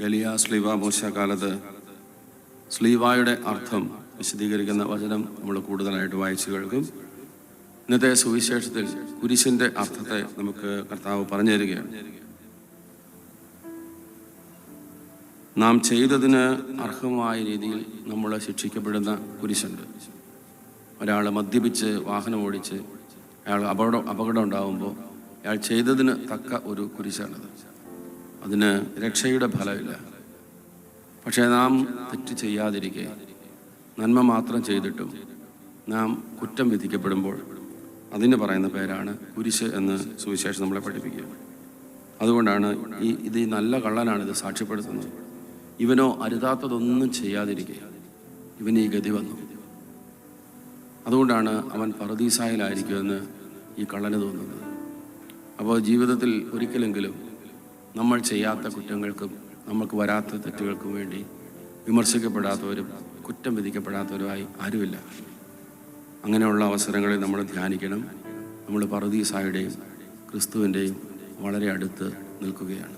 എലിയ സ്ലീവ മോശക്കാലത്ത് സ്ലീവായുടെ അർത്ഥം വിശദീകരിക്കുന്ന വചനം നമ്മൾ കൂടുതലായിട്ട് വായിച്ചു കേൾക്കും. ഇന്നത്തെ സുവിശേഷത്തിൽ കുരിശിൻ്റെ അർത്ഥത്തെ നമുക്ക് കർത്താവ് പറഞ്ഞു തരികയാണ്. നാം ചെയ്തതിന് അർഹമായ രീതിയിൽ നമ്മൾ ശിക്ഷിക്കപ്പെടുന്ന കുരിശുണ്ട്. ഒരാൾ മദ്യപിച്ച് വാഹനം ഓടിച്ച് അയാൾ അപകടം ഉണ്ടാകുമ്പോൾ അയാൾ ചെയ്തതിന് തക്ക ഒരു കുരിശാണത്. അതിന് രക്ഷയുടെ ഫലമില്ല. പക്ഷേ നാം തെറ്റ് ചെയ്യാതിരിക്കെ നന്മ മാത്രം ചെയ്തിട്ടും നാം കുറ്റം വിധിക്കപ്പെടുമ്പോൾ അതിന് പറയുന്ന പേരാണ് കുരിശ് എന്ന് സുവിശേഷം നമ്മളെ പഠിപ്പിക്കുക. അതുകൊണ്ടാണ് ഇത് നല്ല കള്ളനാണിത് സാക്ഷ്യപ്പെടുത്തുന്നത്. ഇവനോ അരുതാത്തതൊന്നും ചെയ്യാതിരിക്കെ ഇവന് ഈ ഗതി വന്നു. അതുകൊണ്ടാണ് അവൻ പറുദീസായിലായിരിക്കുമെന്ന് ഈ കള്ളന് തോന്നുന്നത്. അപ്പോൾ ജീവിതത്തിൽ ഒരിക്കലെങ്കിലും നമ്മൾ ചെയ്യാത്ത കുറ്റങ്ങൾക്കും നമുക്ക് വരാത്ത തെറ്റുകൾക്കും വേണ്ടി വിമർശിക്കപ്പെടാത്തവരും കുറ്റം വിധിക്കപ്പെടാത്തവരുമായി ആരുമില്ല. അങ്ങനെയുള്ള അവസരങ്ങളിൽ നമ്മൾ ധ്യാനിക്കണം. നമ്മൾ പറുദീസായുടെയും ക്രിസ്തുവിൻ്റെയും വളരെ അടുത്ത് നിൽക്കുകയാണ്.